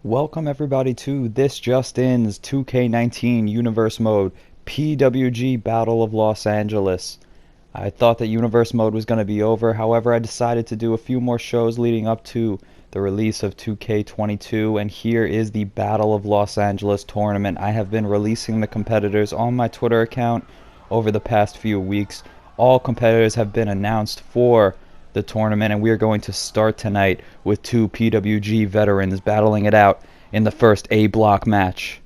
Welcome everybody to this just in's 2k19 Universe Mode PWG Battle of Los Angeles. I thought that Universe Mode was going to be over, however I decided to do a few more shows leading up to the release of 2k22, and here is the Battle of Los Angeles tournament. I have been releasing the competitors on my Twitter account over the past few weeks. All competitors have been announced for the tournament, and we are going to start tonight with two PWG veterans battling it out in the first A block match.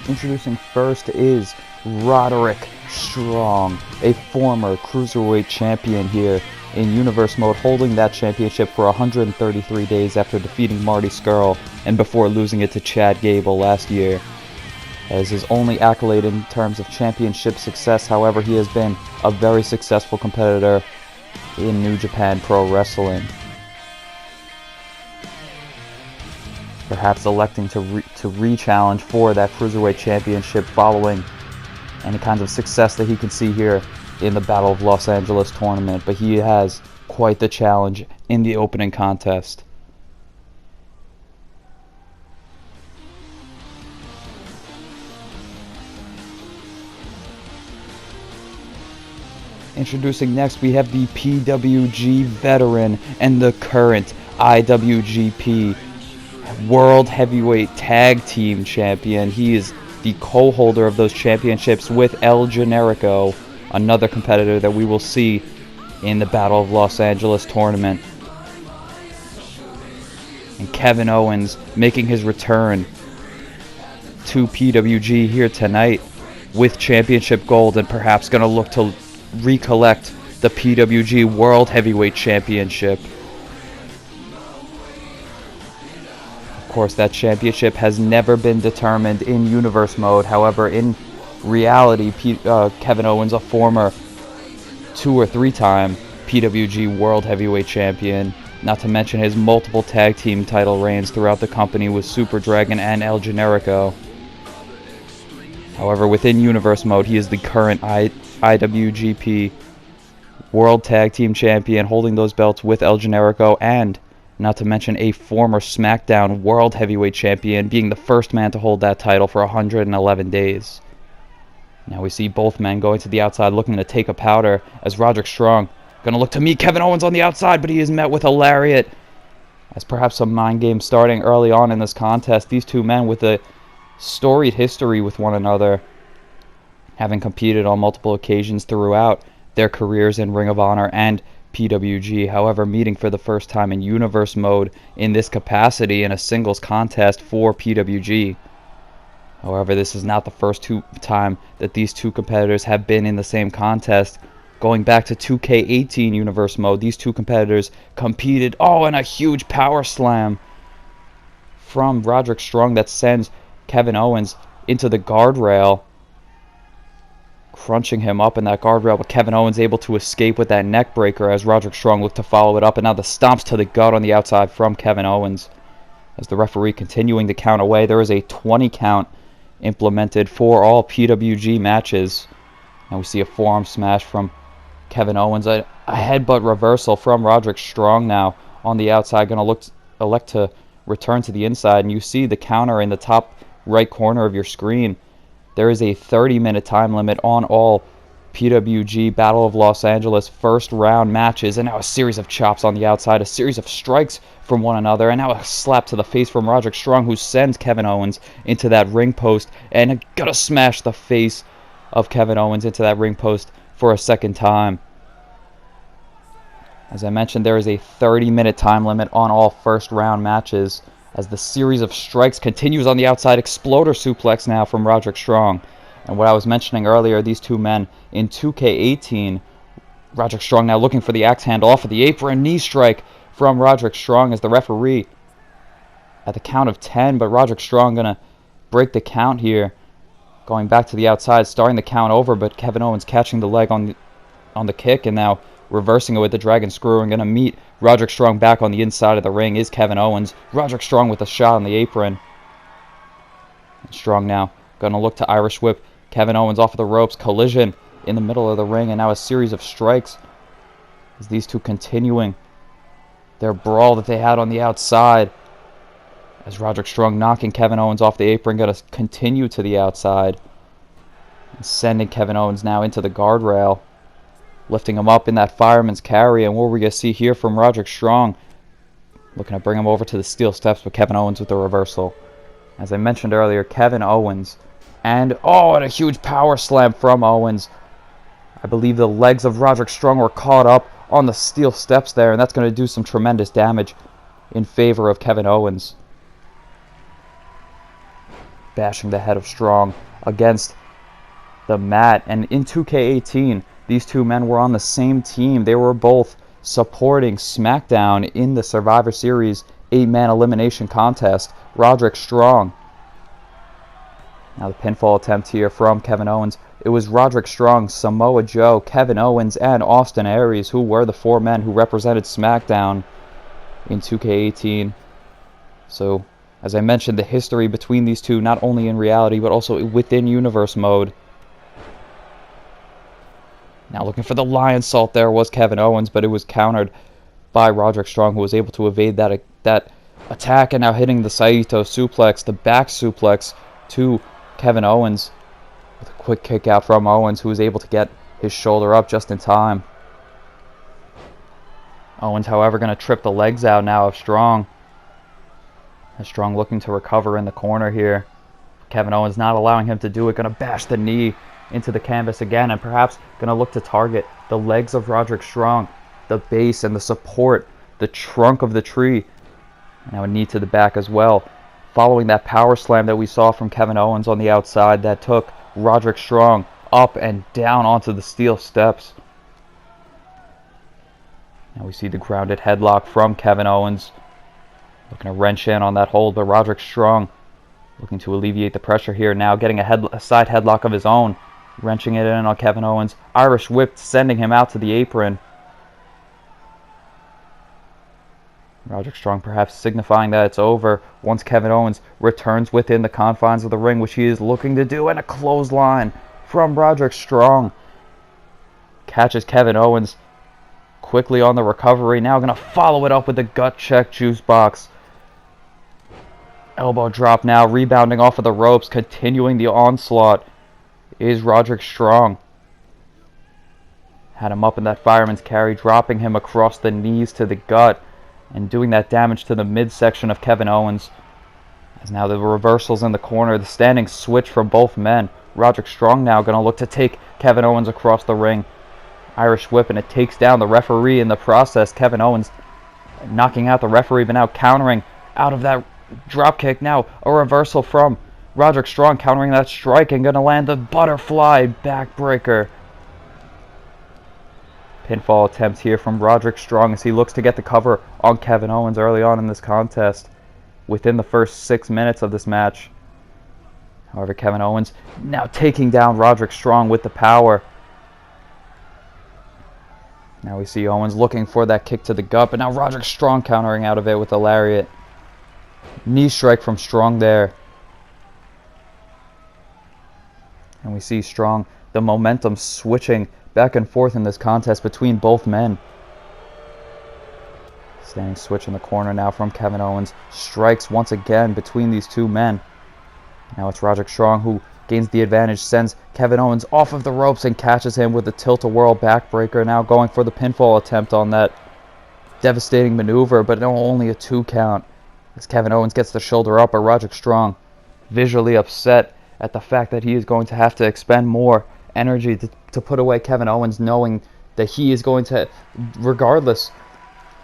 Introducing first is Roderick Strong, a former Cruiserweight champion here in Universe Mode, holding that championship for 133 days after defeating Marty Scurll and before losing it to Chad Gable last year. As his only accolade in terms of championship success, however, he has been a very successful competitor in New Japan Pro Wrestling. Perhaps electing to re-challenge for that Cruiserweight Championship following any kinds of success that he can see here in the Battle of Los Angeles tournament. But he has quite the challenge in the opening contest. Introducing next, we have the PWG veteran and the current IWGP World Heavyweight Tag Team Champion. He is the co-holder of those championships with El Generico, another competitor that we will see in the Battle of Los Angeles tournament. And Kevin Owens making his return to PWG here tonight with championship gold, and perhaps going to look to recollect the PWG World Heavyweight Championship. Of course, that championship has never been determined in Universe Mode. However, in reality, Kevin Owens, a former 2 or 3-time PWG World Heavyweight Champion, not to mention his multiple tag team title reigns throughout the company with Super Dragon and El Generico. However, within Universe Mode, he is the current IWGP World Tag Team Champion, holding those belts with El Generico, and not to mention a former SmackDown World Heavyweight Champion, being the first man to hold that title for 111 days. Now we see both men going to the outside looking to take a powder, as Roderick Strong going to look to meet Kevin Owens on the outside, but he is met with a lariat. As perhaps some mind games starting early on in this contest, these two men with a storied history with one another, having competed on multiple occasions throughout their careers in Ring of Honor and PWG, however, meeting for the first time in Universe Mode in this capacity in a singles contest for PWG. However, this is not the first time that these two competitors have been in the same contest. Going back to 2k18 Universe Mode, these two competitors competed, and a huge power slam from Roderick Strong that sends Kevin Owens into the guardrail, crunching him up in that guardrail, but Kevin Owens able to escape with that neck breaker as Roderick Strong looked to follow it up, and now the stomps to the gut on the outside from Kevin Owens. As the referee continuing to count away, there is a 20 count implemented for all PWG matches. And we see a forearm smash from Kevin Owens, a headbutt reversal from Roderick Strong now on the outside, going to elect to return to the inside, and you see the counter in the top right corner of your screen. There is a 30-minute time limit on all PWG Battle of Los Angeles first round matches, and now a series of chops on the outside, a series of strikes from one another, and now a slap to the face from Roderick Strong, who sends Kevin Owens into that ring post, and gonna smash the face of Kevin Owens into that ring post for a second time. As I mentioned, there is a 30-minute time limit on all first round matches, as the series of strikes continues on the outside. Exploder suplex now from Roderick Strong. And what I was mentioning earlier, these two men in 2K18, Roderick Strong now looking for the axe handle off of the apron. Knee strike from Roderick Strong as the referee at the count of 10, but Roderick Strong going to break the count here. Going back to the outside, starting the count over, but Kevin Owens catching the leg on the kick and now reversing it with the Dragon Screw and going to meet Roderick Strong back on the inside of the ring is Kevin Owens. Roderick Strong with a shot on the apron. And Strong now going to look to Irish Whip Kevin Owens off of the ropes. Collision in the middle of the ring and now a series of strikes as these two continuing their brawl that they had on the outside. As Roderick Strong knocking Kevin Owens off the apron, going to continue to the outside. And sending Kevin Owens now into the guardrail. Lifting him up in that fireman's carry. And what we're going to see here from Roderick Strong. Looking to bring him over to the steel steps with Kevin Owens with the reversal. As I mentioned earlier, Kevin Owens. And a huge power slam from Owens. I believe the legs of Roderick Strong were caught up on the steel steps there. And that's going to do some tremendous damage in favor of Kevin Owens. Bashing the head of Strong against the mat. And in 2K18, these two men were on the same team. They were both supporting SmackDown in the Survivor Series 8-man elimination contest. Roderick Strong. Now the pinfall attempt here from Kevin Owens. It was Roderick Strong, Samoa Joe, Kevin Owens, and Austin Aries who were the 4 men who represented SmackDown in 2K18. So, as I mentioned, the history between these two, not only in reality, but also within universe mode. Now looking for the lion salt there was Kevin Owens, but it was countered by Roderick Strong, who was able to evade that attack, and now hitting the Saito suplex, the back suplex to Kevin Owens. With a quick kick out from Owens, who was able to get his shoulder up just in time. Owens, however, going to trip the legs out now of Strong. Strong looking to recover in the corner here. Kevin Owens not allowing him to do it. Going to bash the knee into the canvas again. And perhaps going to look to target the legs of Roderick Strong. The base and the support. The trunk of the tree. Now a knee to the back as well. Following that power slam that we saw from Kevin Owens on the outside. That took Roderick Strong up and down onto the steel steps. Now we see the grounded headlock from Kevin Owens. Looking to wrench in on that hold, but Roderick Strong looking to alleviate the pressure here. Now getting a side headlock of his own. Wrenching it in on Kevin Owens. Irish whip, sending him out to the apron. Roderick Strong perhaps signifying that it's over once Kevin Owens returns within the confines of the ring, which he is looking to do. And a clothesline from Roderick Strong. Catches Kevin Owens quickly on the recovery. Now going to follow it up with the gut check juice box. Elbow drop now, rebounding off of the ropes, continuing the onslaught is Roderick Strong. Had him up in that fireman's carry, dropping him across the knees to the gut and doing that damage to the midsection of Kevin Owens. As now the reversals in the corner, the standing switch from both men. Roderick Strong now going to look to take Kevin Owens across the ring. Irish whip, and it takes down the referee in the process. Kevin Owens knocking out the referee, but now countering out of that drop kick. Now a reversal from Roderick Strong, countering that strike and going to land the butterfly backbreaker. Pinfall attempt here from Roderick Strong as he looks to get the cover on Kevin Owens early on in this contest within the first 6 minutes of this match. However, Kevin Owens now taking down Roderick Strong with the power. Now we see Owens looking for that kick to the gut, but now Roderick Strong countering out of it with a lariat. Knee strike from Strong there. And we see Strong, the momentum switching back and forth in this contest between both men. Standing switch in the corner now from Kevin Owens. Strikes once again between these two men. Now it's Roderick Strong who gains the advantage, sends Kevin Owens off of the ropes and catches him with the tilt-a-whirl backbreaker. Now going for the pinfall attempt on that devastating maneuver, but only a 2 count. As Kevin Owens gets the shoulder up, but Roderick Strong visually upset at the fact that he is going to have to expend more energy to put away Kevin Owens, knowing that he is going to, regardless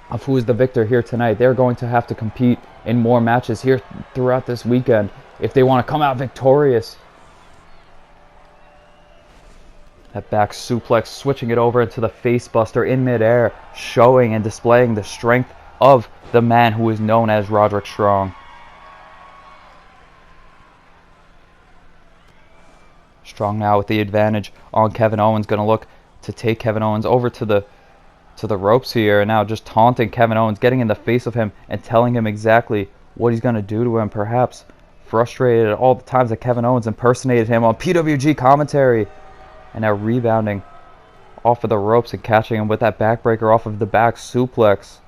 of who is the victor here tonight, they're going to have to compete in more matches here throughout this weekend if they want to come out victorious. That back suplex, switching it over into the face buster in midair, showing and displaying the strength of the man who is known as Roderick Strong. Strong now with the advantage on Kevin Owens, going to look to take Kevin Owens over to the ropes here, and now just taunting Kevin Owens, getting in the face of him and telling him exactly what he's going to do to him, perhaps frustrated at all the times that Kevin Owens impersonated him on PWG commentary, and now rebounding off of the ropes and catching him with that backbreaker off of the back suplex.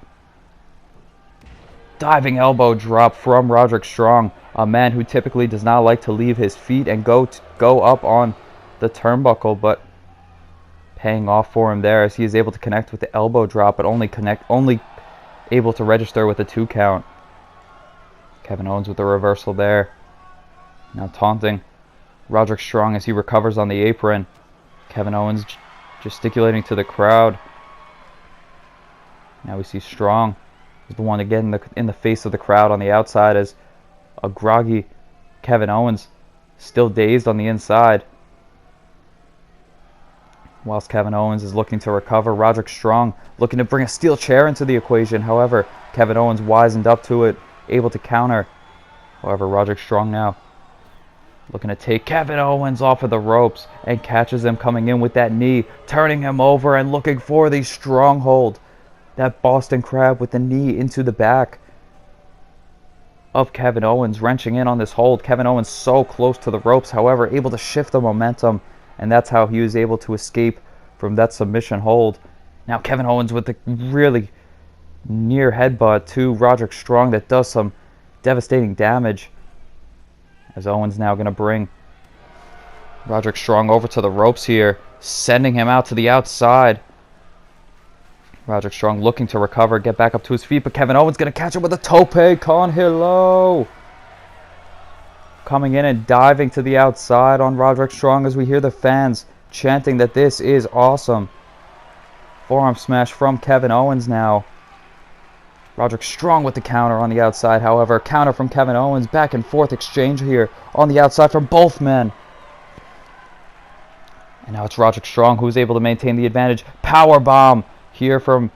Diving elbow drop from Roderick Strong, a man who typically does not like to leave his feet and go up on the turnbuckle, but paying off for him there as he is able to connect with the elbow drop, but only able to register with a 2 count. Kevin Owens with the reversal there. Now taunting Roderick Strong as he recovers on the apron. Kevin Owens gesticulating to the crowd. Now we see Strong is the one to get in the face of the crowd on the outside as a groggy Kevin Owens still dazed on the inside. Whilst Kevin Owens is looking to recover, Roderick Strong looking to bring a steel chair into the equation. However, Kevin Owens wisened up to it, able to counter. However, Roderick Strong now looking to take Kevin Owens off of the ropes and catches him coming in with that knee, turning him over and looking for the stronghold. That Boston Crab with the knee into the back of Kevin Owens, wrenching in on this hold. Kevin Owens so close to the ropes, however, able to shift the momentum, and that's how he was able to escape from that submission hold. Now Kevin Owens with the really near headbutt to Roderick Strong that does some devastating damage, as Owens now going to bring Roderick Strong over to the ropes here, sending him out to the outside. Roderick Strong looking to recover, get back up to his feet, but Kevin Owens going to catch him with a tope con hilo. Coming in and diving to the outside on Roderick Strong as we hear the fans chanting that this is awesome. Forearm smash from Kevin Owens now. Roderick Strong with the counter on the outside, however. Counter from Kevin Owens, back and forth exchange here on the outside from both men. And now it's Roderick Strong who's able to maintain the advantage. Power bomb here from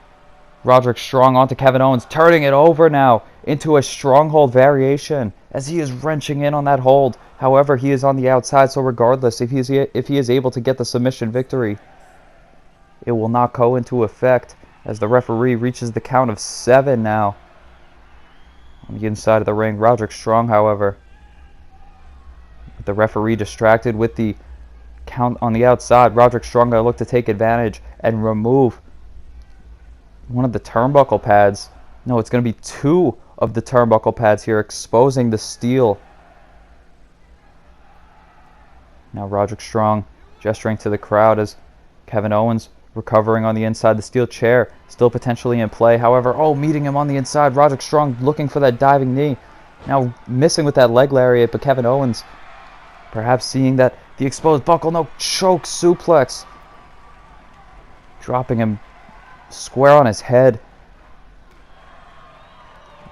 Roderick Strong onto Kevin Owens, turning it over now into a stronghold variation as he is wrenching in on that hold. However, he is on the outside, so regardless if he is able to get the submission victory, it will not go into effect as the referee reaches the count of 7 now. On the inside of the ring, Roderick Strong, however, with the referee distracted with the count on the outside, Roderick Strong going to look to take advantage and remove one of the turnbuckle pads. No, it's going to be 2 of the turnbuckle pads here, exposing the steel. Now Roderick Strong gesturing to the crowd as Kevin Owens recovering on the inside. The steel chair still potentially in play. However, meeting him on the inside. Roderick Strong looking for that diving knee. Now missing with that leg lariat, but Kevin Owens perhaps seeing that the exposed buckle. No, choke suplex. Dropping him square on his head.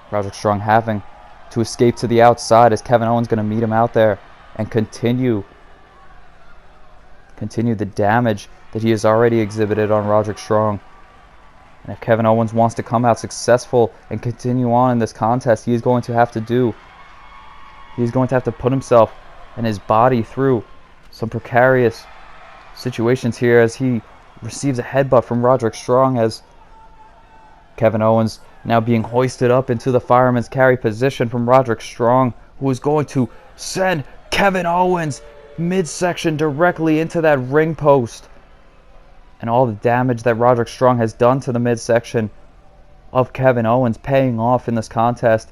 Roderick Strong having to escape to the outside as Kevin Owens going to meet him out there and continue the damage that he has already exhibited on Roderick Strong. And if Kevin Owens wants to come out successful and continue on in this contest, he's going to have to put himself and his body through some precarious situations here as he receives a headbutt from Roderick Strong, as Kevin Owens now being hoisted up into the fireman's carry position from Roderick Strong, who is going to send Kevin Owens midsection directly into that ring post. And all the damage that Roderick Strong has done to the midsection of Kevin Owens paying off in this contest,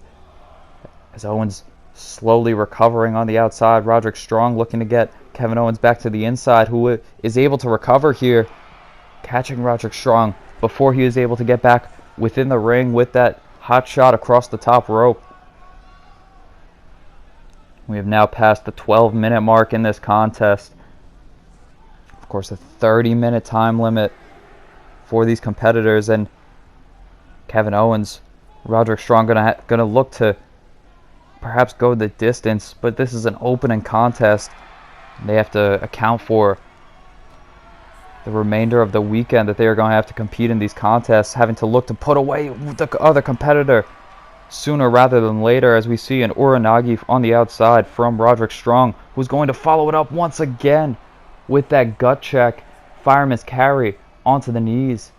as Owens slowly recovering on the outside. Roderick Strong looking to get Kevin Owens back to the inside, who is able to recover here, catching Roderick Strong before he is able to get back within the ring with that hot shot across the top rope. We have now passed the 12-minute mark in this contest. Of course, a 30-minute time limit for these competitors, and Kevin Owens, Roderick Strong gonna look to perhaps go the distance, but this is an opening contest. They have to account for the remainder of the weekend that they are going to have to compete in these contests, having to look to put away the other competitor. sooner rather than later, as we see an Uranagi on the outside from Roderick Strong, who's going to follow it up once again with that gut check. Fireman's carry onto the knees,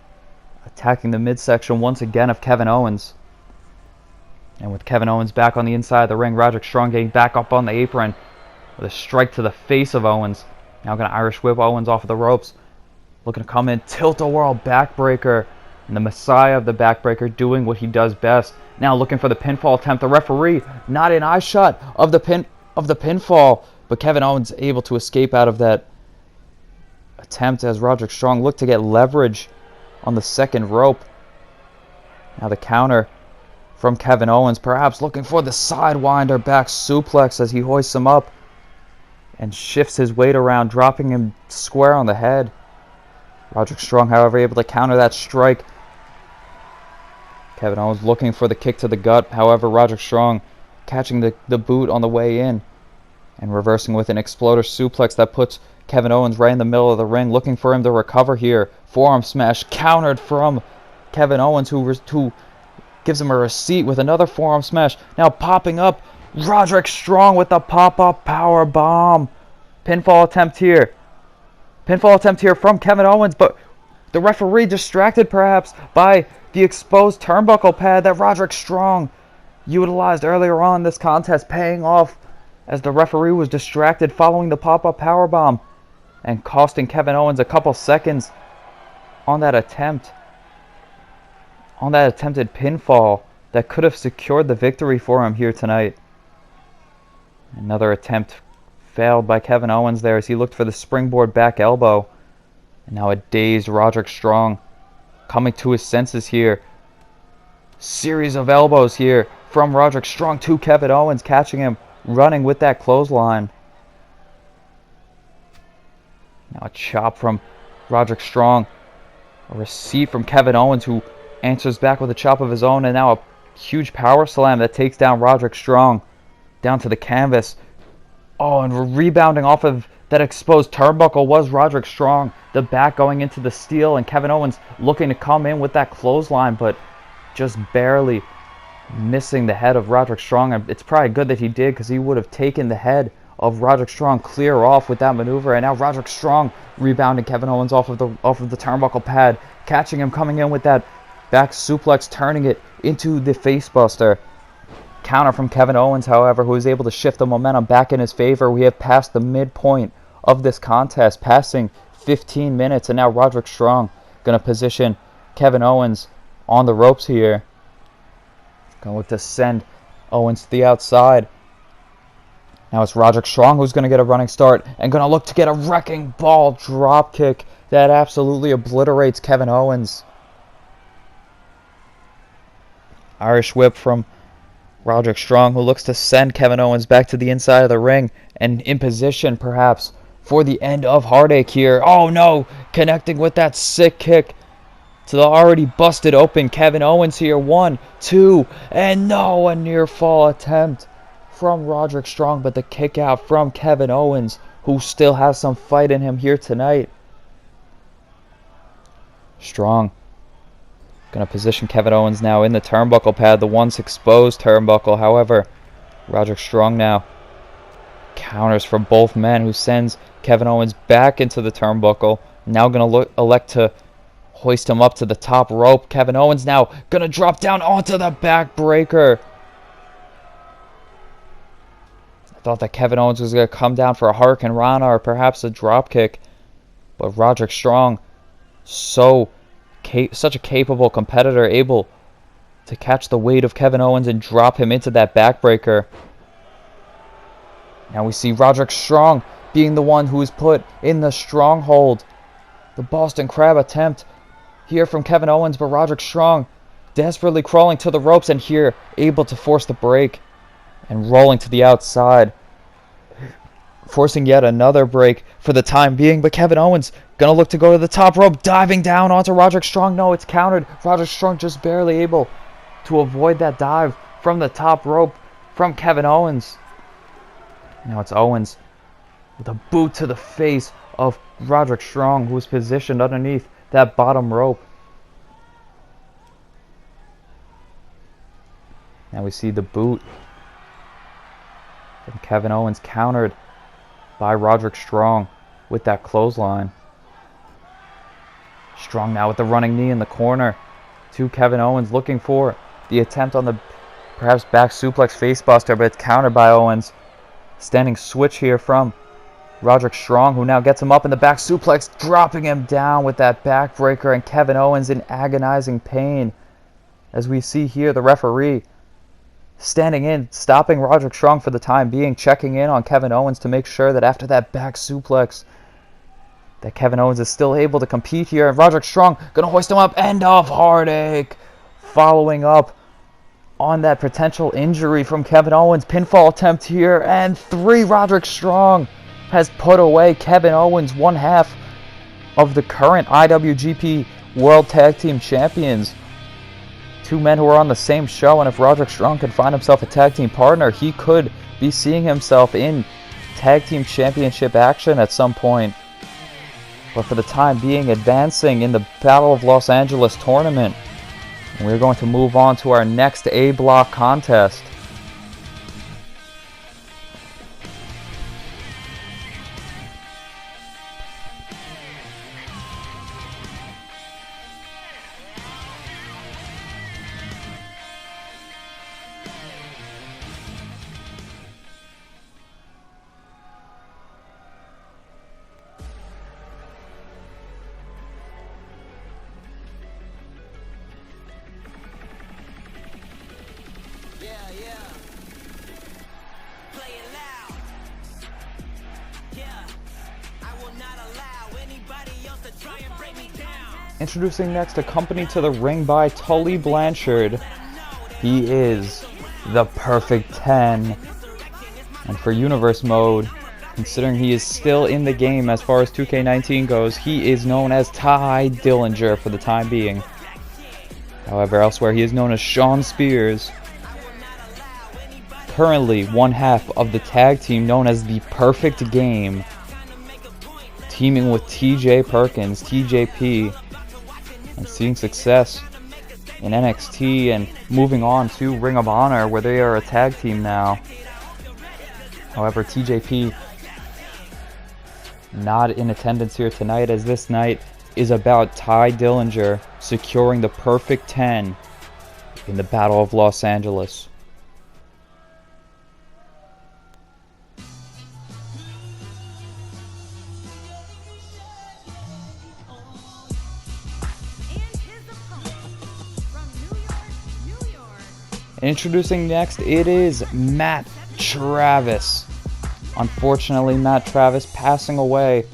attacking the midsection once again of Kevin Owens. And with Kevin Owens back on the inside of the ring, Roderick Strong getting back up on the apron with a strike to the face of Owens. Now going to Irish whip Owens off of the ropes. Looking to come in, tilt-a-whirl backbreaker. And the Messiah of the backbreaker doing what he does best. Now looking for the pinfall attempt. The referee not in eye shot of the pinfall. But Kevin Owens able to escape out of that attempt as Roderick Strong looked to get leverage on the second rope. Now the counter from Kevin Owens, perhaps looking for the sidewinder back suplex as he hoists him up and shifts his weight around, dropping him square on the head. Roderick Strong, however, able to counter that strike. Kevin Owens looking for the kick to the gut. However, Roderick Strong catching the boot on the way in and reversing with an exploder suplex that puts Kevin Owens right in the middle of the ring, looking for him to recover here. Forearm smash countered from Kevin Owens, who gives him a receipt with another forearm smash. Now popping up, Roderick Strong with the pop-up power bomb. Pinfall attempt here. Pinfall attempt here from Kevin Owens, but the referee distracted perhaps by the exposed turnbuckle pad that Roderick Strong utilized earlier on in this contest, paying off as the referee was distracted following the pop-up power bomb and costing Kevin Owens a couple seconds on that attempt. On that attempted pinfall that could have secured the victory for him here tonight. Another attempt failed by Kevin Owens there as he looked for the springboard back elbow. And now a dazed Roderick Strong coming to his senses here. Series of elbows here from Roderick Strong to Kevin Owens, catching him running with that clothesline. Now a chop from Roderick Strong. A receipt from Kevin Owens, who answers back with a chop of his own, and now a huge power slam that takes down Roderick Strong down to the canvas. Oh, and rebounding off of that exposed turnbuckle was Roderick Strong. The back going into the steel, and Kevin Owens looking to come in with that clothesline, but just barely missing the head of Roderick Strong. And it's probably good that he did, because he would have taken the head of Roderick Strong clear off with that maneuver. And now Roderick Strong rebounding Kevin Owens off of the turnbuckle pad, catching him coming in with that back suplex, turning it into the facebuster. Counter from Kevin Owens, however, who is able to shift the momentum back in his favor. We have passed the midpoint of this contest, passing 15 minutes, and now Roderick Strong going to position Kevin Owens on the ropes here. Going to look to send Owens to the outside. Now it's Roderick Strong who's going to get a running start and going to look to get a wrecking ball drop kick that absolutely obliterates Kevin Owens. Irish whip from Roderick Strong, who looks to send Kevin Owens back to the inside of the ring and in position perhaps for the end of Heartache here. Oh no, connecting with that sick kick to the already busted open Kevin Owens here. 1, 2, and no, a near fall attempt from Roderick Strong, but the kick out from Kevin Owens, who still has some fight in him here tonight. Strong going to position Kevin Owens now in the turnbuckle pad, the once exposed turnbuckle. However, Roderick Strong now counters from both men, who sends Kevin Owens back into the turnbuckle. Now going to elect to hoist him up to the top rope. Kevin Owens now going to drop down onto the backbreaker. I thought that Kevin Owens was going to come down for a Hurricane Rana or perhaps a dropkick, but Roderick Strong, such a capable competitor, able to catch the weight of Kevin Owens and drop him into that backbreaker. Now we see Roderick Strong being the one who is put in the stronghold. The Boston Crab attempt here from Kevin Owens, but Roderick Strong desperately crawling to the ropes and here able to force the break and rolling to the outside, forcing yet another break for the time being. But Kevin Owens gonna look to go to the top rope, diving down onto Roderick Strong. No, it's countered. Roderick Strong just barely able to avoid that dive from the top rope from Kevin Owens. Now it's Owens with a boot to the face of Roderick Strong, who is positioned underneath that bottom rope. Now we see the boot from Kevin Owens countered by Roderick Strong with that clothesline. Strong now with the running knee in the corner to Kevin Owens, looking for the attempt on the perhaps back suplex facebuster, but it's countered by Owens. Standing switch here from Roderick Strong, who now gets him up in the back suplex, dropping him down with that backbreaker, and Kevin Owens in agonizing pain. As we see here, the referee standing in, stopping Roderick Strong for the time being, checking in on Kevin Owens to make sure that after that back suplex that Kevin Owens is still able to compete here. And Roderick Strong going to hoist him up. End of Heartache. Following up on that potential injury from Kevin Owens. Pinfall attempt here. And 3. Roderick Strong has put away Kevin Owens, one half of the current IWGP World Tag Team Champions. 2 men who are on the same show. And if Roderick Strong could find himself a tag team partner, he could be seeing himself in tag team championship action at some point. But for the time being, advancing in the Battle of Los Angeles tournament. And we're going to move on to our next A block contest. Introducing next, accompanied to the ring by Tully Blanchard. He is the perfect 10. And for Universe Mode, considering he is still in the game as far as 2K19 goes, he is known as Ty Dillinger for the time being. However, elsewhere he is known as Shawn Spears. Currently one half of the tag team known as the Perfect Game, teaming with TJ Perkins, TJP, and seeing success in NXT and moving on to Ring of Honor, where they are a tag team now. However, TJP not in attendance here tonight, as this night is about Ty Dillinger securing the perfect 10 in the Battle of Los Angeles. Introducing next, it is Matt Travis. Unfortunately, Matt Travis passing away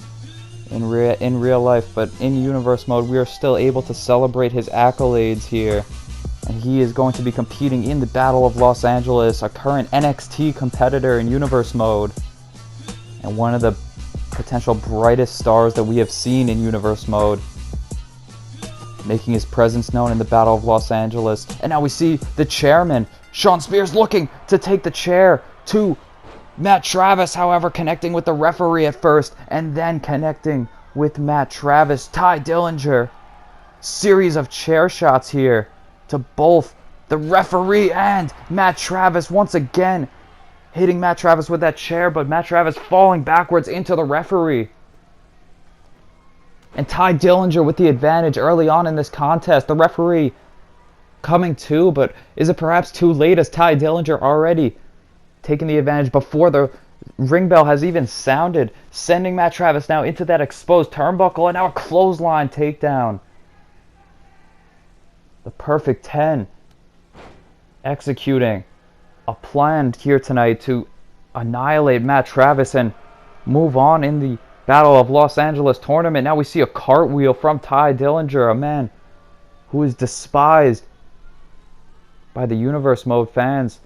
in real life, but in Universe Mode, we are still able to celebrate his accolades here. And he is going to be competing in the Battle of Los Angeles, a current NXT competitor in Universe Mode, and one of the potential brightest stars that we have seen in Universe Mode, making his presence known in the Battle of Los Angeles. And now we see the chairman, Shawn Spears, looking to take the chair to Matt Travis, however, connecting with the referee at first, and then connecting with Matt Travis. Ty Dillinger, series of chair shots here to both the referee and Matt Travis, once again hitting Matt Travis with that chair, but Matt Travis falling backwards into the referee. And Ty Dillinger with the advantage early on in this contest. The referee coming to, but is it perhaps too late, as Ty Dillinger already taking the advantage before the ring bell has even sounded, sending Matt Travis now into that exposed turnbuckle, and now a clothesline takedown. The perfect 10 executing a plan here tonight to annihilate Matt Travis and move on in the Battle of Los Angeles tournament. Now we see a cartwheel from Ty Dillinger, a man who is despised by the Universe Mode fans.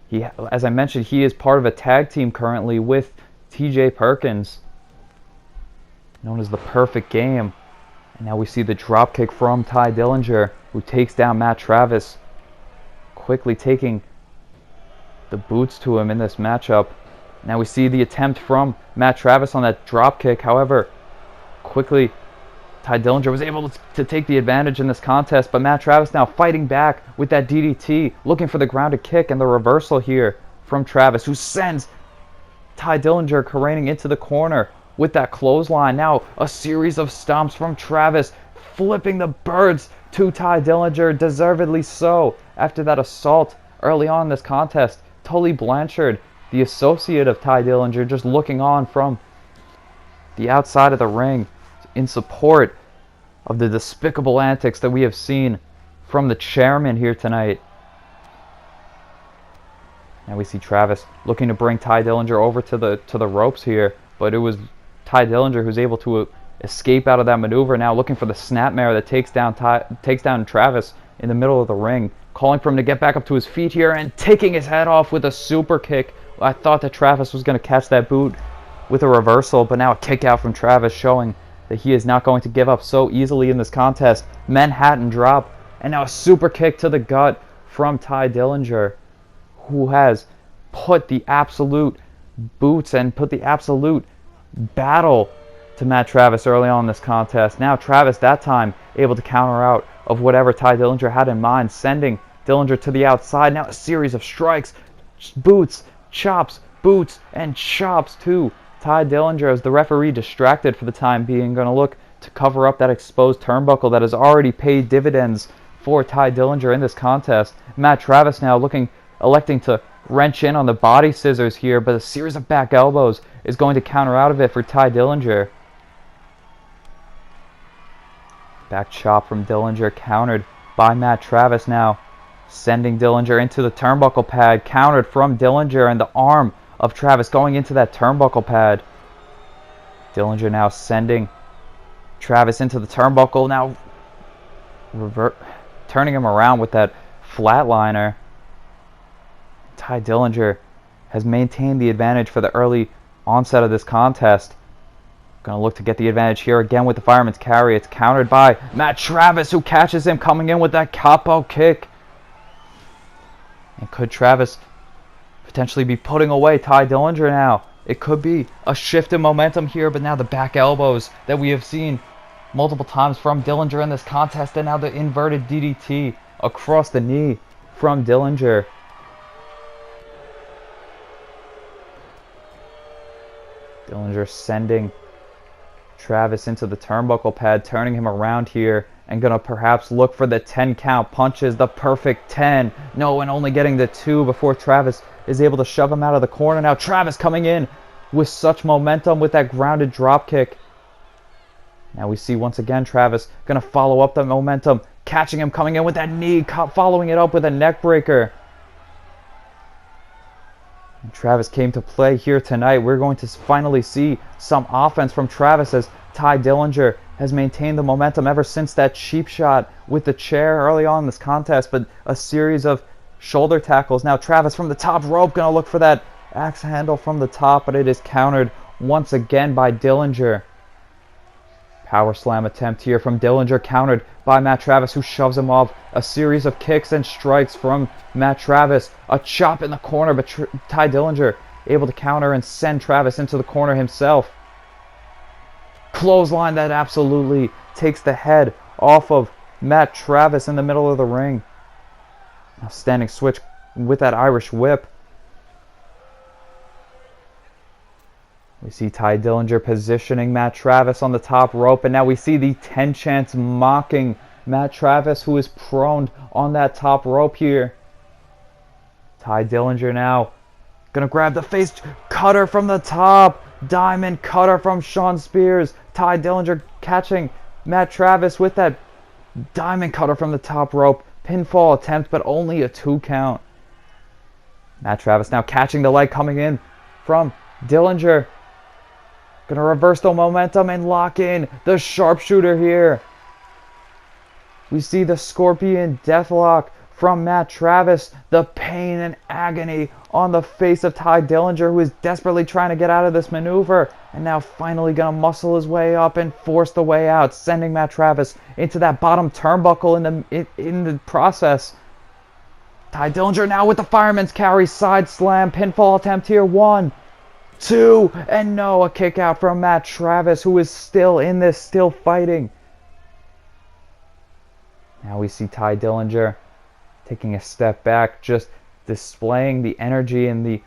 He, as I mentioned, he is part of a tag team currently with TJ Perkins, known as the Perfect Game. And now we see the dropkick from Ty Dillinger, who takes down Matt Travis, quickly taking the boots to him in this matchup. Now we see the attempt from Matt Travis on that dropkick. However, quickly Tye Dillinger was able to take the advantage in this contest, but Matt Travis now fighting back with that DDT, looking for the grounded kick and the reversal here from Travis, who sends Tye Dillinger careening into the corner with that clothesline. Now a series of stomps from Travis, flipping the birds to Tye Dillinger, deservedly so, after that assault early on in this contest. Tully Blanchard, the associate of Tye Dillinger, just looking on from the outside of the ring in support of the despicable antics that we have seen from the chairman here tonight. Now we see Travis looking to bring Tye Dillinger over to the ropes here, but it was Tye Dillinger who's able to escape out of that maneuver. Now looking for the snapmare that takes down Travis in the middle of the ring, calling for him to get back up to his feet here and taking his head off with a super kick. I thought that Travis was going to catch that boot with a reversal, but now a kick out from Travis, showing that he is not going to give up so easily in this contest. Manhattan drop, and now a super kick to the gut from Tye Dillinger, who has put the absolute boots and put the absolute battle to Matt Travis early on in this contest. Now Travis, that time, able to counter out of whatever Tye Dillinger had in mind, sending Dillinger to the outside. Now a series of strikes, boots, chops, boots, and chops to Tye Dillinger, as the referee, distracted for the time being, going to look to cover up that exposed turnbuckle that has already paid dividends for Tye Dillinger in this contest. Matt Travis now electing to wrench in on the body scissors here, but a series of back elbows is going to counter out of it for Tye Dillinger. Back chop from Dillinger, countered by Matt Travis now, sending Dillinger into the turnbuckle pad, countered from Dillinger, and the arm of Travis going into that turnbuckle pad. Dillinger now sending Travis into the turnbuckle, now turning him around with that flatliner. Tye Dillinger has maintained the advantage for the early onset of this contest. Going to look to get the advantage here again with the fireman's carry. It's countered by Matt Travis, who catches him coming in with that capo kick. And could Travis potentially be putting away Tye Dillinger now? It could be a shift in momentum here, but now the back elbows that we have seen multiple times from Dillinger in this contest, and now the inverted DDT across the knee from Dillinger. Dillinger sending Travis into the turnbuckle pad, turning him around here, and gonna perhaps look for the 10 count punches, the perfect 10. No, and only getting the 2 before Travis is able to shove him out of the corner. Now Travis coming in with such momentum with that grounded drop kick. Now we see once again Travis gonna follow up the momentum, catching him coming in with that knee, following it up with a neck breaker. And Travis came to play here tonight. We're going to finally see some offense from Travis, as Tye Dillinger has maintained the momentum ever since that cheap shot with the chair early on in this contest, but a series of shoulder tackles. Now Travis from the top rope gonna look for that axe handle from the top, but it is countered once again by Dillinger. Power slam attempt here from Dillinger, countered by Matt Travis, who shoves him off. A series of kicks and strikes from Matt Travis. A chop in the corner, but Tye Dillinger able to counter and send Travis into the corner himself. Clothesline that absolutely takes the head off of Matt Travis in the middle of the ring. Now standing switch with that Irish whip. We see Tye Dillinger positioning Matt Travis on the top rope, and now we see the 10 chance mocking Matt Travis, who is prone on that top rope here. Tye Dillinger now gonna grab the face cutter from the top. Diamond cutter from Shawn Spears. Tye Dillinger catching Matt Travis with that diamond cutter from the top rope. Pinfall attempt, but only a 2 count. Matt Travis now catching the leg coming in from Dillinger. Gonna reverse the momentum and lock in the sharpshooter here. We see the Scorpion Deathlock from Matt Travis. The pain and agony on the face of Tye Dillinger, who is desperately trying to get out of this maneuver. And now finally gonna muscle his way up and force the way out, sending Matt Travis into that bottom turnbuckle in the process. Tye Dillinger now with the fireman's carry, side slam, pinfall attempt here. 1, 2, and no, a kick out from Matt Travis, who is still in this, still fighting. Now we see Ty Dillinger taking a step back, just displaying the energy and the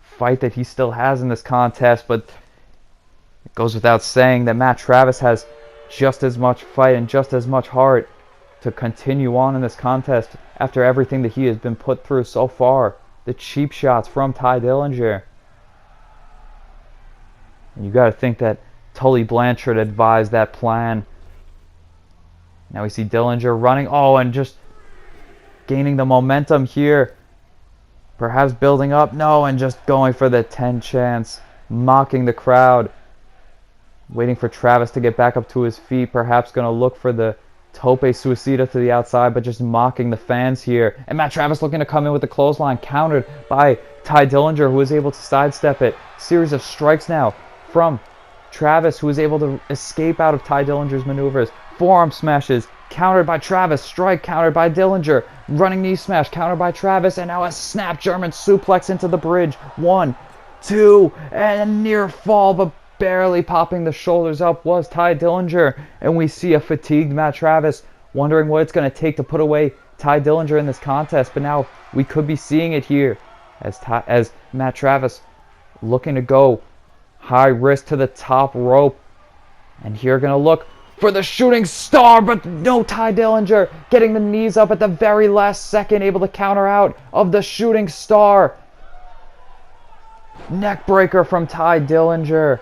fight that he still has in this contest. But it goes without saying that Matt Travis has just as much fight and just as much heart to continue on in this contest after everything that he has been put through so far. The cheap shots from Ty Dillinger. And you got to think that Tully Blanchard advised that plan. Now we see Dillinger running. Oh, and just gaining the momentum here. Perhaps building up. No, and just going for the 10 chance. Mocking the crowd. Waiting for Travis to get back up to his feet. Perhaps going to look for the Tope Suicida to the outside, but just mocking the fans here. And Matt Travis looking to come in with the clothesline, countered by Ty Dillinger, who was able to sidestep it. Series of strikes now from Travis, who was able to escape out of Ty Dillinger's maneuvers. Forearm smashes, countered by Travis. Strike, countered by Dillinger. Running knee smash, countered by Travis. And now a snap German suplex into the bridge. 1, 2, and a near fall, but barely popping the shoulders up was Ty Dillinger. And we see a fatigued Matt Travis wondering what it's going to take to put away Ty Dillinger in this contest. But now we could be seeing it here as Matt Travis looking to go high risk to the top rope. And here going to look for the shooting star, but no, Ty Dillinger getting the knees up at the very last second, able to counter out of the shooting star. Neck breaker from Ty Dillinger.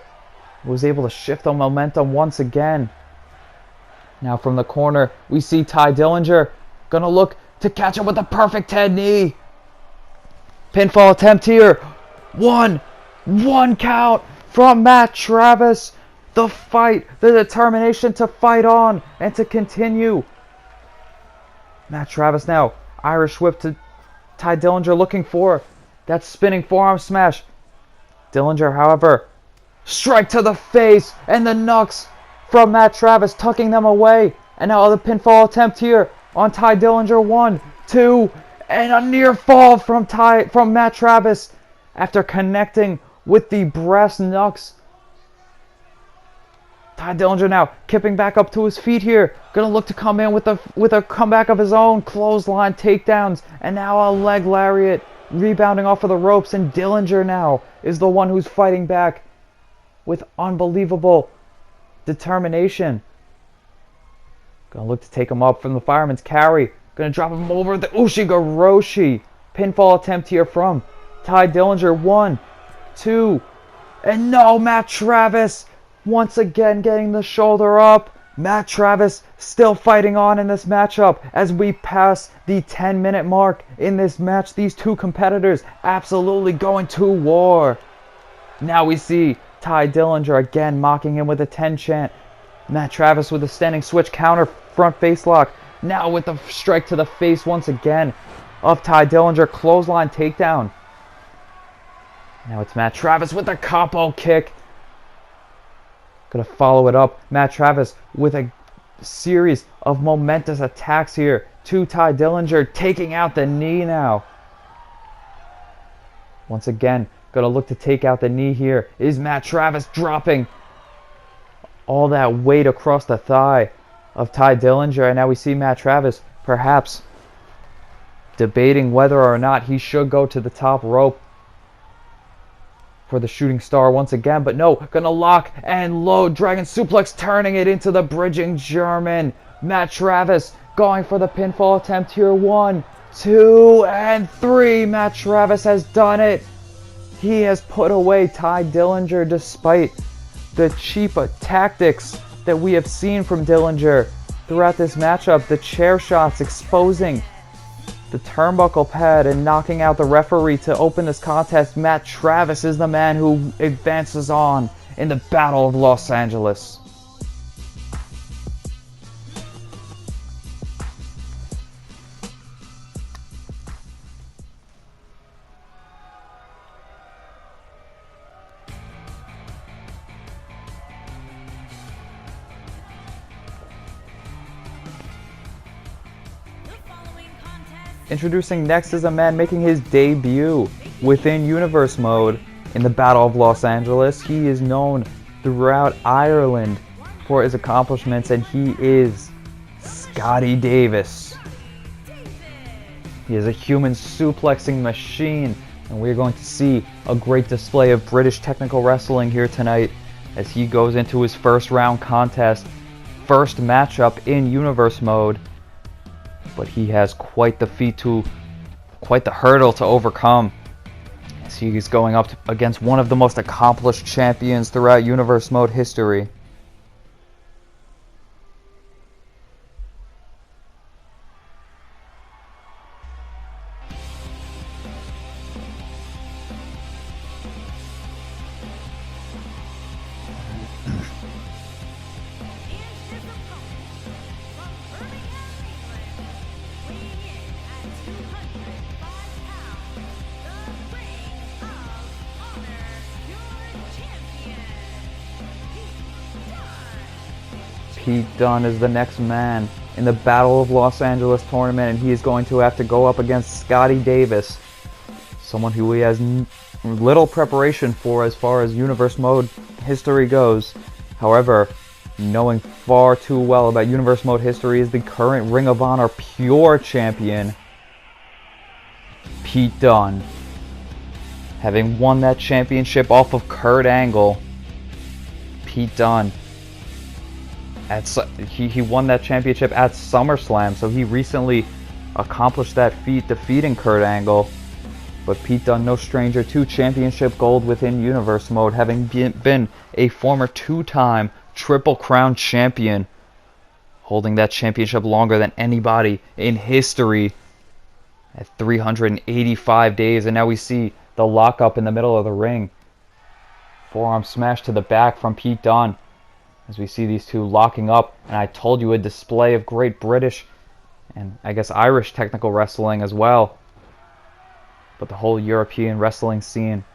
Was able to shift the momentum once again. Now from the corner, we see Ty Dillinger gonna look to catch up with the perfect head knee. Pinfall attempt here. One count from Matt Travis. The fight, the determination to fight on and to continue. Matt Travis now, Irish whip to Ty Dillinger, looking for that spinning forearm smash. Dillinger, however, strike to the face, and the knucks from Matt Travis, tucking them away. And now the pinfall attempt here on Ty Dillinger. 1, 2, and a near fall from Matt Travis after connecting with the brass knucks. Ty Dillinger now kipping back up to his feet here. Gonna look to come in with a comeback of his own. Clothesline takedowns, and now a leg lariat, rebounding off of the ropes. And Dillinger now is the one who's fighting back with unbelievable determination. Gonna look to take him up from the fireman's carry. Gonna drop him over the Ushigoroshi. Pinfall attempt here from Ty Dillinger. 1, 2, and no, Matt Travis once again getting the shoulder up. Matt Travis still fighting on in this matchup as we pass the 10-minute mark in this match. These two competitors absolutely going to war. Now we see Ty Dillinger again mocking him with a 10 chant. Matt Travis with a standing switch counter front face lock. Now with the strike to the face once again of Ty Dillinger. Clothesline takedown. Now it's Matt Travis with a capo kick. Gonna follow it up. Matt Travis with a series of momentous attacks here to Ty Dillinger, taking out the knee now. Once again, gonna look to take out the knee here. Is Matt Travis dropping all that weight across the thigh of Ty Dillinger. And now we see Matt Travis perhaps debating whether or not he should go to the top rope for the shooting star once again. But no, gonna lock and load. Dragon suplex, turning it into the bridging German. Matt Travis going for the pinfall attempt here. 1, 2, and 3. Matt Travis has done it. He has put away Ty Dillinger despite the cheap tactics that we have seen from Dillinger throughout this matchup. The chair shots exposing the turnbuckle pad and knocking out the referee to open this contest. Matt Travis is the man who advances on in the Battle of Los Angeles. Introducing next is a man making his debut within Universe mode in the Battle of Los Angeles. He is known throughout Ireland for his accomplishments, and he is Scotty Davis. He is a human suplexing machine, and we're going to see a great display of British technical wrestling here tonight as he goes into his first round contest, first matchup in Universe mode. But he has quite the hurdle to overcome, as he is going up against one of the most accomplished champions throughout Universe mode history. Pete Dunne is the next man in the Battle of Los Angeles tournament, and he is going to have to go up against Scotty Davis, someone who he has little preparation for as far as Universe mode history goes. However, knowing far too well about Universe mode history is the current Ring of Honor Pure Champion, Pete Dunne. Having won that championship off of Kurt Angle, Pete Dunne, he won that championship at SummerSlam, so he recently accomplished that feat, defeating Kurt Angle. But Pete Dunne, no stranger to championship gold within Universe mode, having been a former two-time Triple Crown champion, holding that championship longer than anybody in history at 385 days. And now we see the lockup in the middle of the ring. Forearm smash to the back from Pete Dunne, as we see these two locking up. And I told you, a display of great British and I guess Irish technical wrestling as well. But the whole European wrestling scene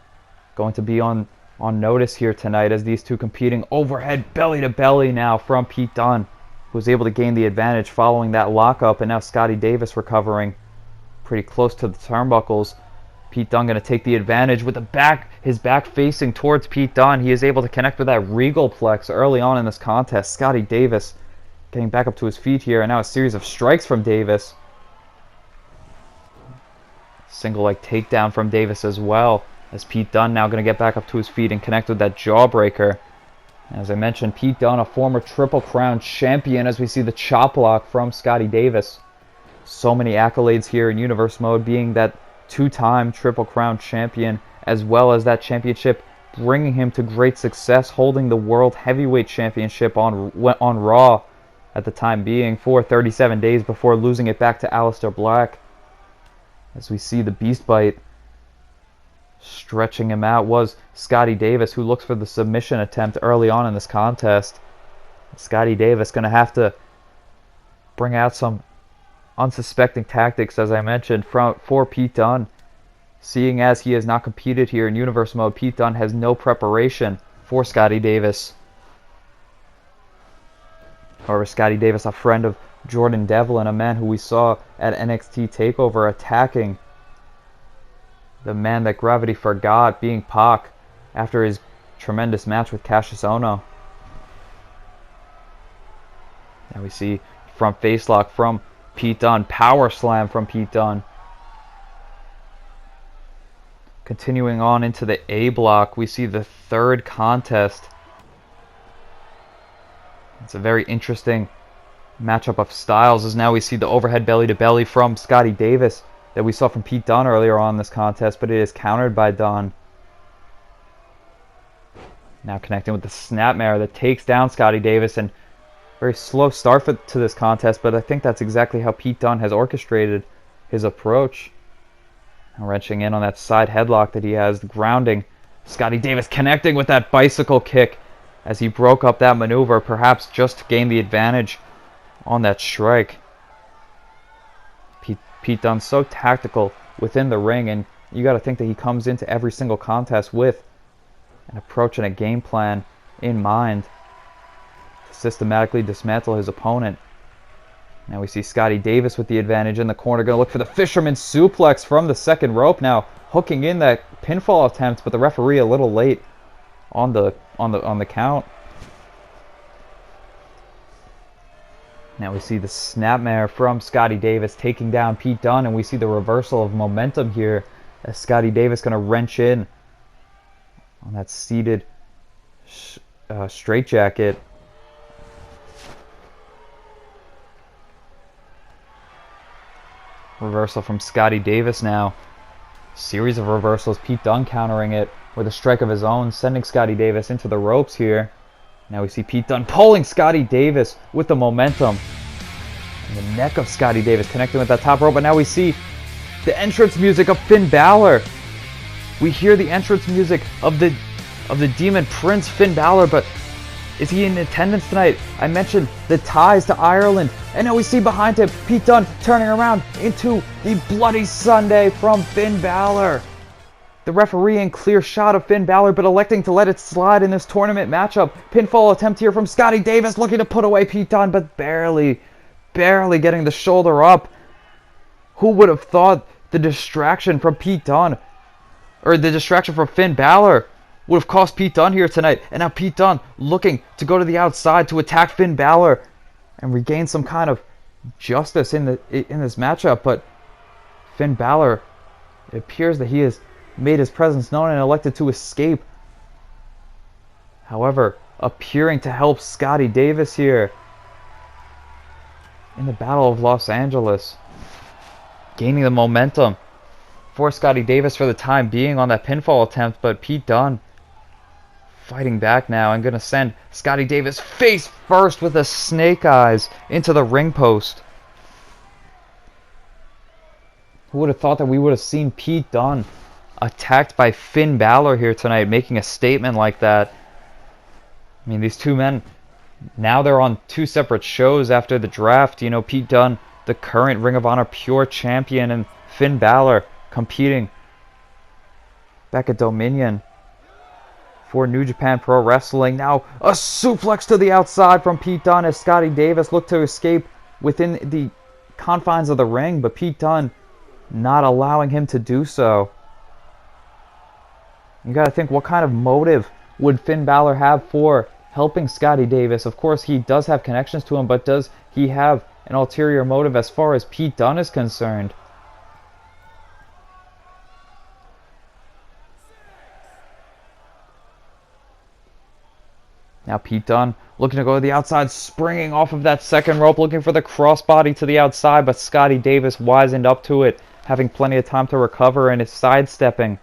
going to be on notice here tonight, as these two competing overhead belly to belly now from Pete Dunne, who was able to gain the advantage following that lockup. And now Scotty Davis recovering pretty close to the turnbuckles. Pete Dunne going to take the advantage with his back facing towards Pete Dunne. He is able to connect with that regal plex early on in this contest. Scotty Davis getting back up to his feet here, and now a series of strikes from Davis. Single leg takedown from Davis as well, as Pete Dunne now going to get back up to his feet and connect with that jawbreaker. As I mentioned, Pete Dunne, a former Triple Crown champion, as we see the chop block from Scotty Davis. So many accolades here in Universe mode, being that two-time Triple Crown champion, as well as that championship bringing him to great success, holding the World Heavyweight Championship on Raw at the time being for 37 days before losing it back to Aleister Black. As we see the Beast Bite stretching him out was Scotty Davis, who looks for the submission attempt early on in this contest. Scotty Davis going to have to bring out some unsuspecting tactics, as I mentioned, for Pete Dunne. Seeing as he has not competed here in Universe mode, Pete Dunne has no preparation for Scotty Davis. However, Scotty Davis, a friend of Jordan Devlin, a man who we saw at NXT TakeOver attacking the man that gravity forgot, being Pac, after his tremendous match with Cassius Ohno. Now we see front face lock from Pete Dunne, power slam from Pete Dunne. Continuing on into the A block, we see the third contest. It's a very interesting matchup of styles, as now we see the overhead belly to belly from Scotty Davis that we saw from Pete Dunne earlier on in this contest, but it is countered by Dunne. Now connecting with the snapmare that takes down Scotty Davis, and very slow start to this contest, but I think that's exactly how Pete Dunne has orchestrated his approach. And wrenching in on that side headlock that he has, grounding. Scotty Davis connecting with that bicycle kick as he broke up that maneuver, perhaps just to gain the advantage on that strike. Pete Dunne so tactical within the ring, and you got to think that he comes into every single contest with an approach and a game plan in mind to systematically dismantle his opponent. Now we see Scotty Davis with the advantage in the corner, going to look for the fisherman suplex from the second rope, now hooking in that pinfall attempt, but the referee a little late on the count. Now we see the snapmare from Scotty Davis taking down Pete Dunne, and we see the reversal of momentum here as Scotty Davis going to wrench in on that seated straitjacket. Reversal from Scotty Davis now. Series of reversals, Pete Dunne countering it with a strike of his own, sending Scotty Davis into the ropes here. Now we see Pete Dunne pulling Scotty Davis with the momentum. And the neck of Scotty Davis connecting with that top rope, but now we see the entrance music of Finn Balor. We hear the entrance music of the Demon Prince, Finn Balor, but is he in attendance tonight? I mentioned the ties to Ireland. And now we see behind him Pete Dunne turning around into the Bloody Sunday from Finn Balor. The referee in clear shot of Finn Balor, but electing to let it slide in this tournament matchup. Pinfall attempt here from Scotty Davis, looking to put away Pete Dunne, but barely getting the shoulder up. Who would have thought the distraction from Pete Dunne, or the distraction from Finn Balor, would have cost Pete Dunne here tonight? And now Pete Dunne looking to go to the outside to attack Finn Balor and regain some kind of justice in this matchup. But Finn Balor, it appears that he has made his presence known and elected to escape. However, appearing to help Scotty Davis here in the Battle of Los Angeles, gaining the momentum for Scotty Davis for the time being on that pinfall attempt. But Pete Dunne fighting back now and going to send Scotty Davis face first with a snake eyes into the ring post. Who would have thought that we would have seen Pete Dunne attacked by Finn Balor here tonight, making a statement like that? I mean, these two men, now they're on two separate shows after the draft. You know, Pete Dunne, the current Ring of Honor Pure Champion, and Finn Balor competing back at Dominion for New Japan Pro Wrestling. Now a suplex to the outside from Pete Dunne as Scotty Davis looked to escape within the confines of the ring, but Pete Dunne not allowing him to do so. You gotta think, what kind of motive would Finn Balor have for helping Scotty Davis? Of course, he does have connections to him, but does he have an ulterior motive as far as Pete Dunne is concerned? Now Pete Dunne looking to go to the outside, springing off of that second rope, looking for the crossbody to the outside, but Scotty Davis wisened up to it, having plenty of time to recover and is sidestepping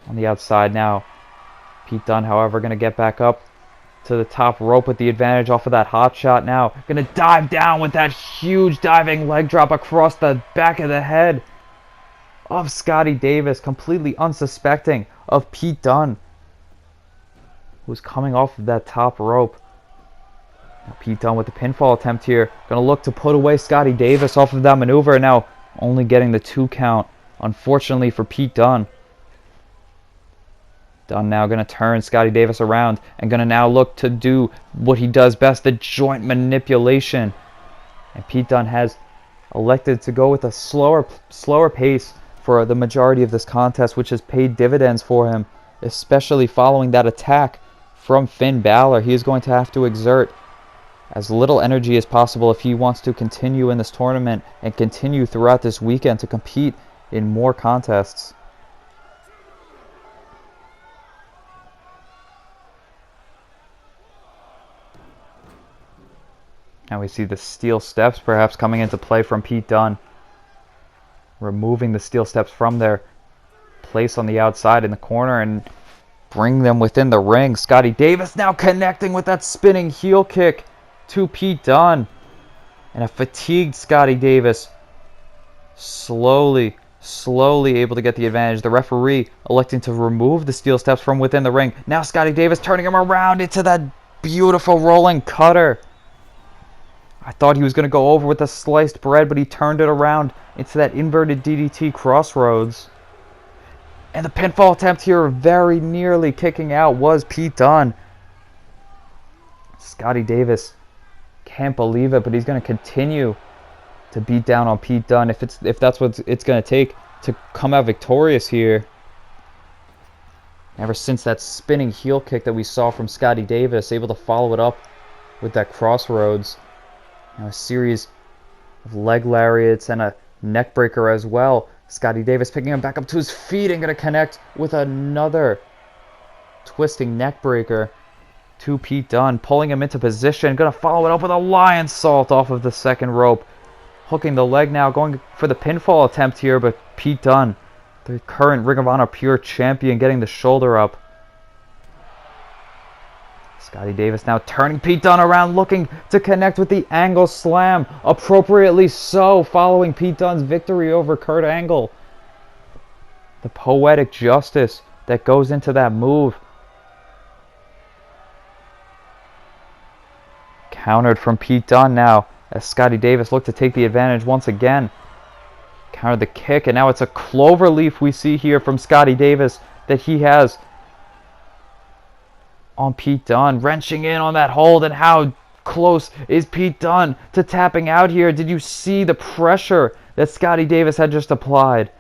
on the outside now. Pete Dunne, however, going to get back up to the top rope with the advantage off of that hot shot now. Going to dive down with that huge diving leg drop across the back of the head of Scotty Davis, completely unsuspecting of Pete Dunne, who's coming off of that top rope. Now Pete Dunne with the pinfall attempt here. Going to look to put away Scotty Davis off of that maneuver. Now only getting the 2 count, unfortunately for Pete Dunne. Dunne now going to turn Scotty Davis around and going to now look to do what he does best, the joint manipulation. And Pete Dunne has elected to go with a slower pace for the majority of this contest, which has paid dividends for him, especially following that attack from Finn Balor. He is going to have to exert as little energy as possible if he wants to continue in this tournament and continue throughout this weekend to compete in more contests. Now we see the steel steps perhaps coming into play from Pete Dunne, removing the steel steps from their place on the outside in the corner and bring them within the ring. Scotty Davis now connecting with that spinning heel kick to Pete Dunne. And a fatigued Scotty Davis slowly able to get the advantage. The referee electing to remove the steel steps from within the ring. Now Scotty Davis turning him around into that beautiful rolling cutter. I thought he was going to go over with the sliced bread, but he turned it around into that inverted DDT crossroads. And the pinfall attempt here, very nearly kicking out, was Pete Dunne. Scotty Davis can't believe it, but he's going to continue to beat down on Pete Dunne if that's what it's going to take to come out victorious here. Ever since that spinning heel kick that we saw from Scotty Davis, able to follow it up with that crossroads. Now a series of leg lariats and a neck breaker as well. Scotty Davis picking him back up to his feet and going to connect with another twisting neck breaker to Pete Dunne, pulling him into position. Going to follow it up with a lion salt off of the second rope. Hooking the leg now, going for the pinfall attempt here, but Pete Dunne, the current Ring of Honor Pure Champion, getting the shoulder up. Scotty Davis now turning Pete Dunne around, looking to connect with the angle slam. Appropriately so, following Pete Dunne's victory over Kurt Angle. The poetic justice that goes into that move. Countered from Pete Dunne now, as Scotty Davis looked to take the advantage once again. Countered the kick, and now it's a cloverleaf we see here from Scotty Davis that he has on Pete Dunne, wrenching in on that hold. And how close is Pete Dunne to tapping out here? Did you see the pressure that Scotty Davis had just applied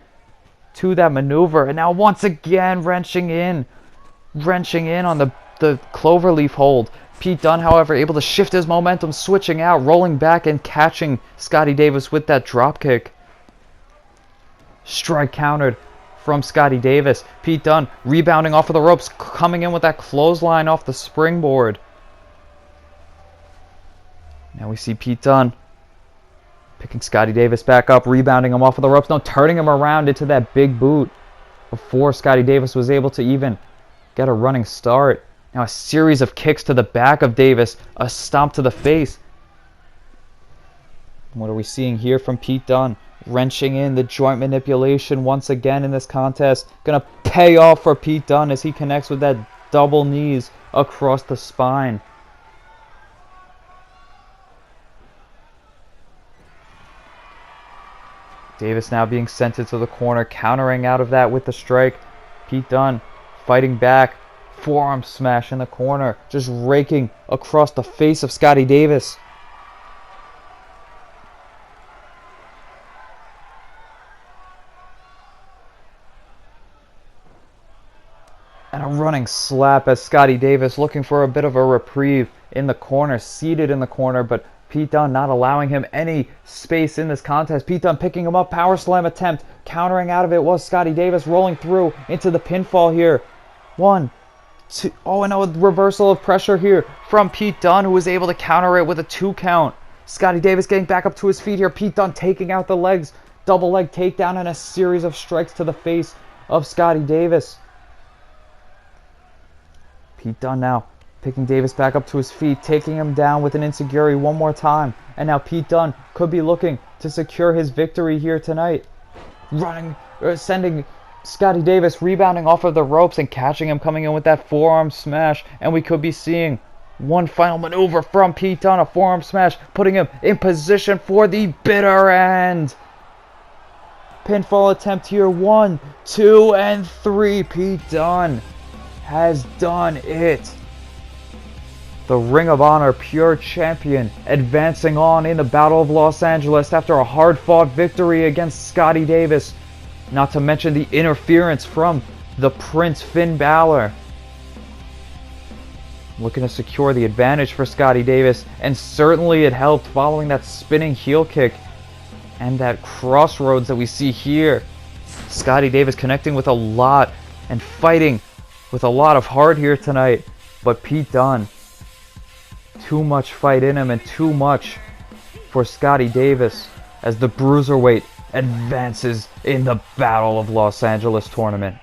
to that maneuver? And now once again wrenching in on the cloverleaf hold. Pete Dunne, however, able to shift his momentum, switching out, rolling back and catching Scotty Davis with that dropkick. Strike countered from Scotty Davis. Pete Dunne rebounding off of the ropes, coming in with that clothesline off the springboard. Now we see Pete Dunne picking Scotty Davis back up, rebounding him off of the ropes, now turning him around into that big boot before Scotty Davis was able to even get a running start. Now a series of kicks to the back of Davis, a stomp to the face. What are we seeing here from Pete Dunne? Wrenching in the joint manipulation once again in this contest. Gonna pay off for Pete Dunne as he connects with that double knees across the spine. Davis now being sent into the corner, countering out of that with the strike. Pete Dunne fighting back. Forearm smash in the corner, just raking across the face of Scotty Davis. And a running slap as Scotty Davis looking for a bit of a reprieve in the corner, seated in the corner, but Pete Dunne not allowing him any space in this contest. Pete Dunne picking him up, power slam attempt, countering out of it was Scotty Davis, rolling through into the pinfall here. 1, 2, oh, and a reversal of pressure here from Pete Dunne, who was able to counter it with a 2 count. Scotty Davis getting back up to his feet here. Pete Dunne taking out the legs, double leg takedown, and a series of strikes to the face of Scotty Davis. Pete Dunne now picking Davis back up to his feet, taking him down with an enziguri one more time. And now Pete Dunne could be looking to secure his victory here tonight. Sending Scotty Davis rebounding off of the ropes and catching him, coming in with that forearm smash. And we could be seeing one final maneuver from Pete Dunne, a forearm smash, putting him in position for the bitter end. Pinfall attempt here, 1, 2, and 3. Pete Dunne has done it. The Ring of Honor Pure Champion advancing on in the Battle of Los Angeles after a hard-fought victory against Scotty Davis. Not to mention the interference from the Prince Finn Balor. Looking to secure the advantage for Scotty Davis, and certainly it helped following that spinning heel kick and that crossroads that we see here. Scotty Davis connecting with a lot and fighting with a lot of heart here tonight, but Pete Dunne, too much fight in him and too much for Scotty Davis as the Bruiserweight advances in the Battle of Los Angeles tournament.